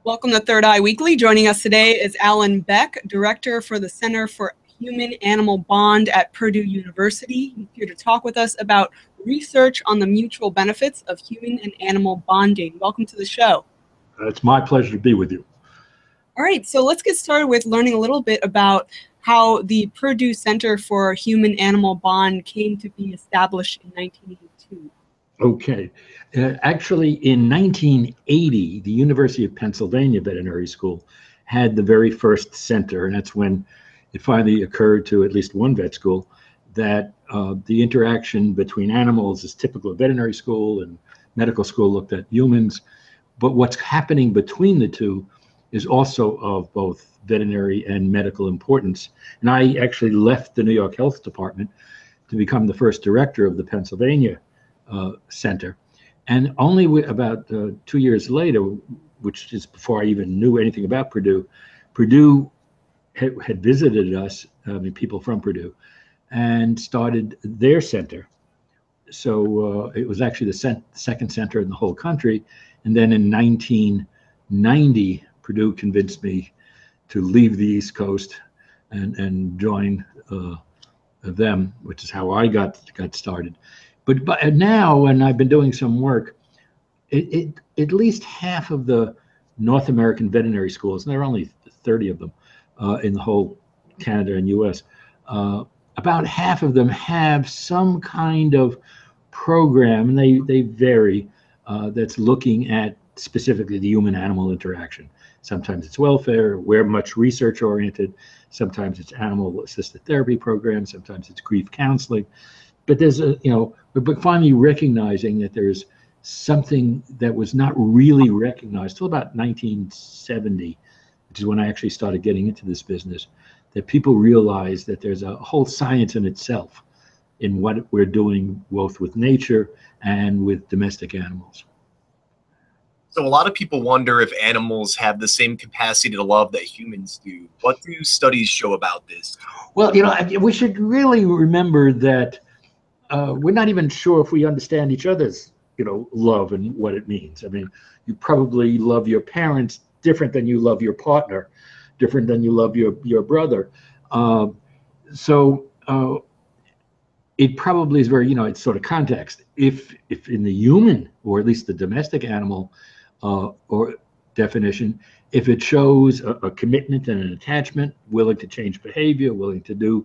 Welcome to Third Eye Weekly. Joining us today is Alan Beck, Director for the Center for Human-Animal Bond at Purdue University. He's here to talk with us about research on the mutual benefits of human and animal bonding. Welcome to the show. It's my pleasure to be with you. All right, so let's get started with learning a little bit about how the Purdue Center for Human-Animal Bond came to be established in 1982. Okay. Actually, in 1980, the University of Pennsylvania Veterinary School had the very first center, and that's when it finally occurred to at least one vet school that the interaction between animals is typical of veterinary school, and medical school looked at humans. But what's happening between the two is also of both veterinary and medical importance. And I actually left the New York Health Department to become the first director of the Pennsylvania Center. And only about 2 years later, which is before I even knew anything about Purdue, Purdue had visited us, people from Purdue, and started their center. So it was actually the second center in the whole country. And then in 1990, Purdue convinced me to leave the East Coast and join them, which is how I got started. But now, and I've been doing some work, at least half of the North American veterinary schools, and there are only 30 of them in the whole Canada and US, about half of them have some kind of program, and they vary, that's looking at specifically the human-animal interaction. Sometimes it's welfare, we're much research-oriented. Sometimes it's animal-assisted therapy programs. Sometimes it's grief counseling. But there's we're finally recognizing that there's something that was not really recognized till about 1970, which is when I actually started getting into this business, that people realize that there's a whole science in itself in what we're doing both with nature and with domestic animals. So a lot of people wonder if animals have the same capacity to love that humans do. What do studies show about this? Well, we should really remember that we're not even sure if we understand each other's, love and what it means. I mean, you probably love your parents different than you love your partner, different than you love your brother. So it probably is very, it's sort of context. If in the human, or at least the domestic animal or definition, if it shows a commitment and an attachment, willing to change behavior, willing to do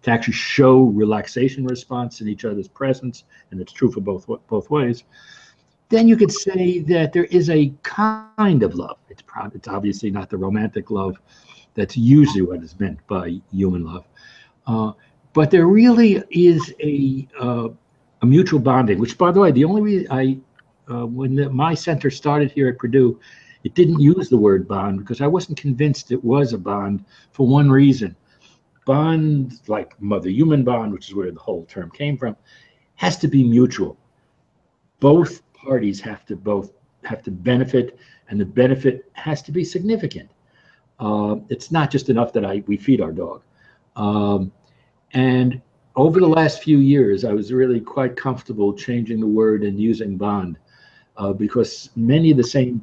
to actually show relaxation response in each other's presence, and it's true for both ways, then you could say that there is a kind of love. It's obviously not the romantic love that's usually what is meant by human love, but there really is a mutual bonding. Which, by the way, the only reason when my center started here at Purdue, it didn't use the word bond because I wasn't convinced it was a bond for one reason. Bond, like mother-human bond, which is where the whole term came from, has to be mutual. Both parties have to benefit, and the benefit has to be significant. It's not just enough that we feed our dog. And over the last few years, I was really quite comfortable changing the word and using bond because many of the same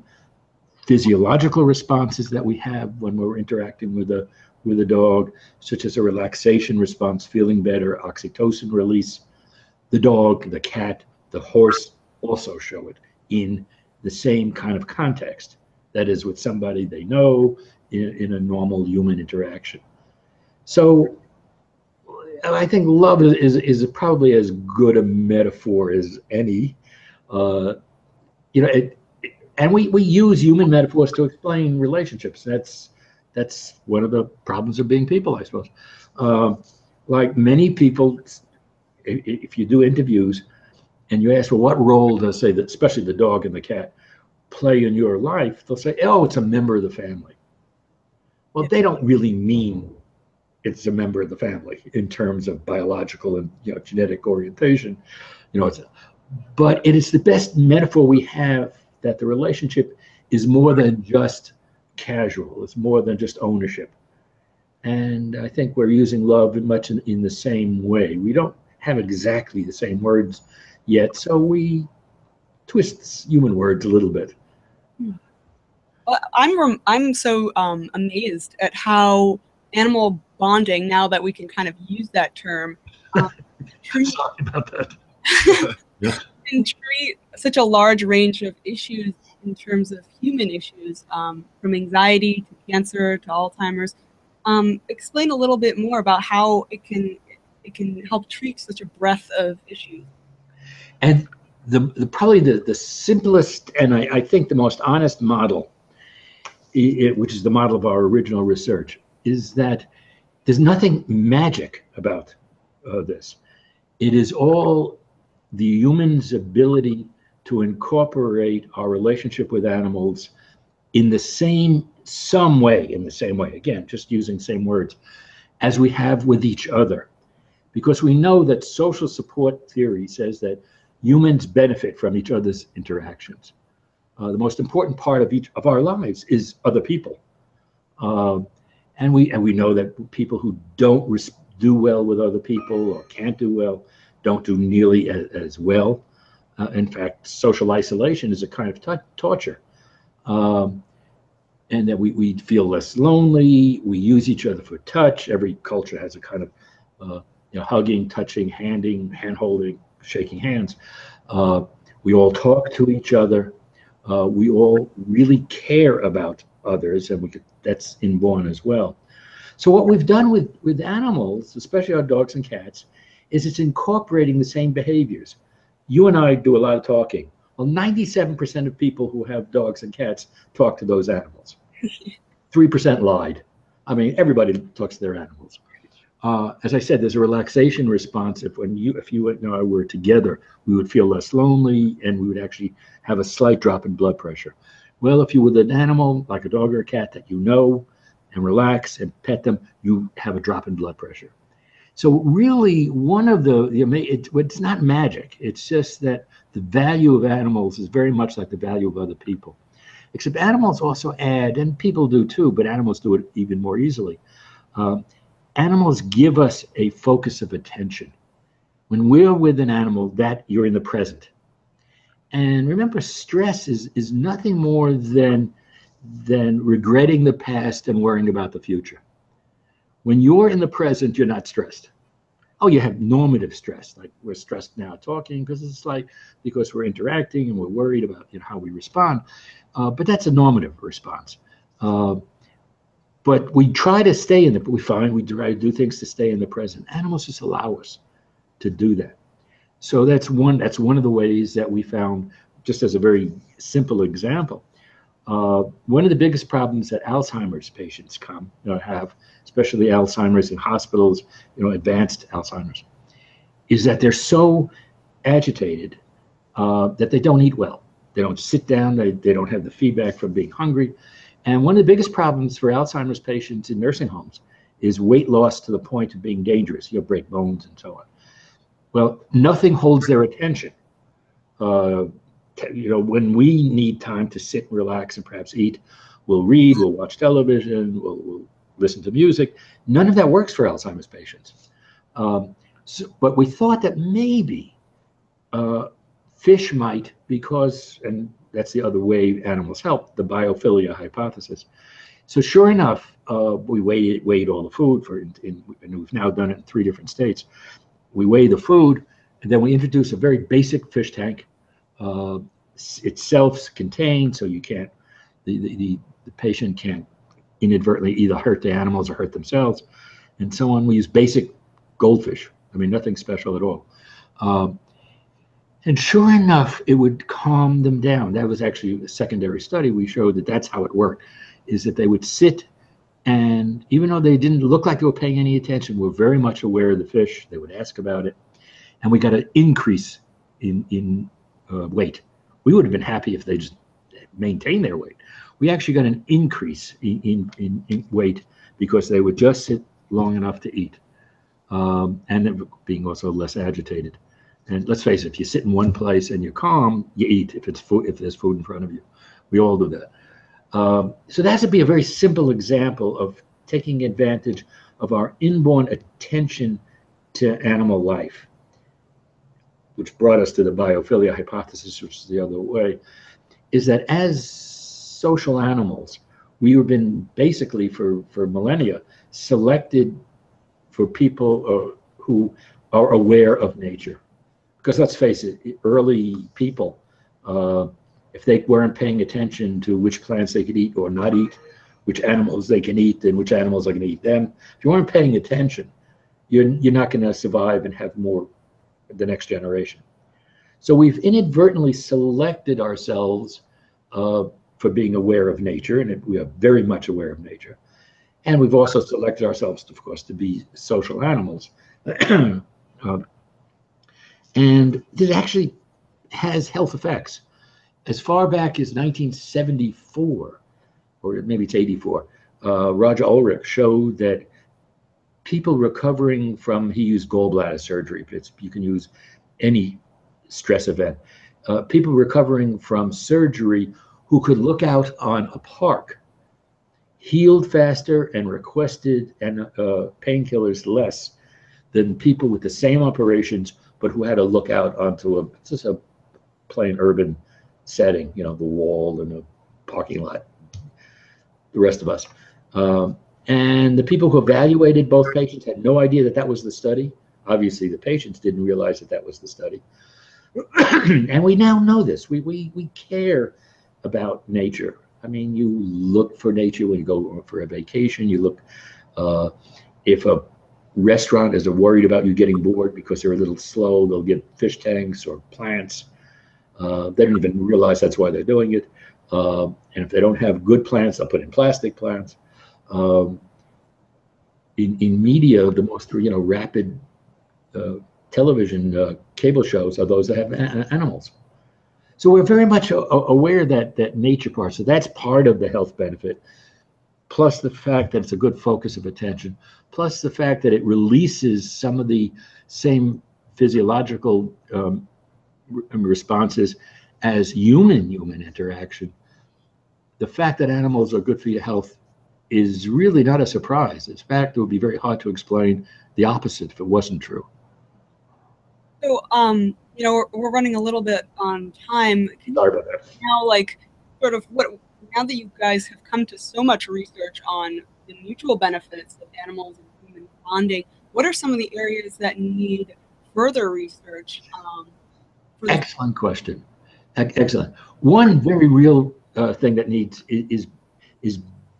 physiological responses that we have when we're interacting with a dog, such as a relaxation response, feeling better, oxytocin release, the dog, the cat, the horse also show it in the same kind of context. That is, with somebody they know in a normal human interaction. So I think love is probably as good a metaphor as any. And we use human metaphors to explain relationships. That's one of the problems of being people, I suppose. Like many people, if you do interviews and you ask, well, what role does, say, that especially the dog and the cat play in your life, they'll say, oh, it's a member of the family. Well, they don't really mean it's a member of the family in terms of biological and genetic orientation. But it is the best metaphor we have that the relationship is more than just casual. It's more than just ownership. And I think we're using love much in the same way. We don't have exactly the same words yet, so we twist human words a little bit. I'm so amazed at how animal bonding, now that we can kind of use that term, treat, Sorry about that. Yeah. can treat such a large range of issues in terms of human issues, from anxiety to cancer to Alzheimer's. Explain a little bit more about how it can help treat such a breadth of issues. And probably the simplest and I think the most honest model, which is the model of our original research, is that there's nothing magic about this. It is all the human's ability to incorporate our relationship with animals in the same way, again, just using same words, as we have with each other. Because we know that social support theory says that humans benefit from each other's interactions. The most important part of each of our lives is other people. And we know that people who don't do well with other people or can't do well don't do nearly as well. In fact, social isolation is a kind of torture. And that we feel less lonely. We use each other for touch. Every culture has a kind of hugging, touching, hand-holding, shaking hands. We all talk to each other. We all really care about others, and that's inborn as well. So what we've done with animals, especially our dogs and cats, is it's incorporating the same behaviors. You and I do a lot of talking. Well, 97% of people who have dogs and cats talk to those animals. 3% lied. I mean, everybody talks to their animals. As I said, there's a relaxation response. If you and I were together, we would feel less lonely, and we would actually have a slight drop in blood pressure. Well, if you're with an animal like a dog or a cat that you know and relax and pet them, you have a drop in blood pressure. So really, one of it's not magic. It's just that the value of animals is very much like the value of other people. Except animals also add, and people do too, but animals do it even more easily. Animals give us a focus of attention. When we're with an animal, that you're in the present. And remember, stress is nothing more than regretting the past and worrying about the future. When you're in the present, you're not stressed. Oh, you have normative stress, like we're stressed now talking because we're interacting and we're worried about how we respond. But that's a normative response. But we try to stay in we try to do things to stay in the present. Animals just allow us to do that. So that's one of the ways that we found, just as a very simple example. One of the biggest problems that Alzheimer's patients have, especially Alzheimer's in hospitals, advanced Alzheimer's, is that they're so agitated that they don't eat well. They don't sit down. They don't have the feedback from being hungry. And one of the biggest problems for Alzheimer's patients in nursing homes is weight loss to the point of being dangerous. You'll break bones and so on. Well, nothing holds their attention. When we need time to sit and relax and perhaps eat, we'll read, we'll watch television, we'll listen to music. None of that works for Alzheimer's patients. But we thought that maybe fish might, and that's the other way animals help, the biophilia hypothesis. So sure enough, we weighed all the food and we've now done it in 3 different states. We weigh the food, and then we introduce a very basic fish tank. It's self-contained, so you can't, the patient can't inadvertently either hurt the animals or hurt themselves, and so on. We use basic goldfish. I mean, nothing special at all. And sure enough, it would calm them down. That was actually a secondary study. We showed that that's how it worked, is that they would sit, and even though they didn't look like they were paying any attention, were very much aware of the fish. They would ask about it, and we got an increase in weight. We would have been happy if they just maintained their weight. We actually got an increase in weight because they would just sit long enough to eat, and being also less agitated. And let's face it, if you sit in one place and you're calm, you eat if there's food in front of you. We all do that. So that would be a very simple example of taking advantage of our inborn attention to animal life, which brought us to the biophilia hypothesis, which is the other way, is that as social animals. We have been basically for millennia selected for people who are aware of nature. Because let's face it, early people, if they weren't paying attention to which plants they could eat or not eat, which animals they can eat and which animals are going to eat them, if you weren't paying attention, you're not going to survive and have more the next generation. So we've inadvertently selected ourselves for being aware of nature, and we are very much aware of nature. And we've also selected ourselves, of course, to be social animals. And this actually has health effects. As far back as 1974, or maybe it's 84, Roger Ulrich showed that people recovering from, he used gallbladder surgery, but you can use any stress event. People recovering from surgery who could look out on a park healed faster and requested painkillers less than people with the same operations, but who had to look out onto just a plain urban setting, the wall and the parking lot, the rest of us. And the people who evaluated both patients had no idea that that was the study. Obviously, the patients didn't realize that that was the study. And we now know this. We care about nature. I mean, you look for nature when you go for a vacation. You look, if a restaurant is worried about you getting bored because they're a little slow, they'll get fish tanks or plants. They don't even realize that's why they're doing it. And if they don't have good plants, they'll put in plastic plants. In media, the most rapid television cable shows are those that have animals. So we're very much aware that nature part. So that's part of the health benefit, plus the fact that it's a good focus of attention, plus the fact that it releases some of the same physiological responses as human interaction. The fact that animals are good for your health is really not a surprise. In fact, it would be very hard to explain the opposite if it wasn't true. So, we're running a little bit on time. Sorry about that. Now, now that you guys have come to so much research on the mutual benefits of animals and human bonding, what are some of the areas that need further research? Excellent question. Excellent. One very real thing that needs is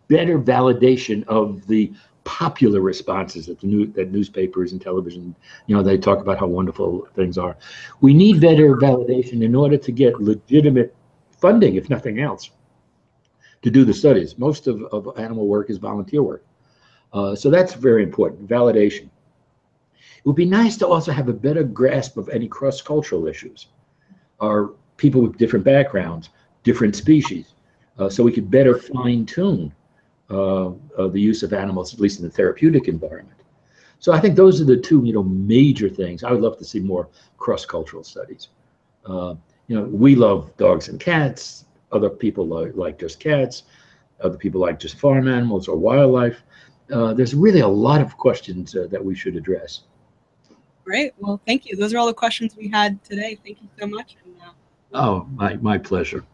better validation of the popular responses that that newspapers and television, they talk about how wonderful things are. We need better validation in order to get legitimate funding, if nothing else, to do the studies. Most of animal work is volunteer work. So that's very important, validation. It would be nice to also have a better grasp of any cross-cultural issues, or people with different backgrounds, different species, so we could better fine-tune the use of animals, at least in the therapeutic environment. So I think those are the two, major things. I would love to see more cross-cultural studies. We love dogs and cats. Other people like just cats. Other people like just farm animals or wildlife. There's really a lot of questions that we should address. Great. Well, thank you. Those are all the questions we had today. Thank you so much. Oh, my pleasure.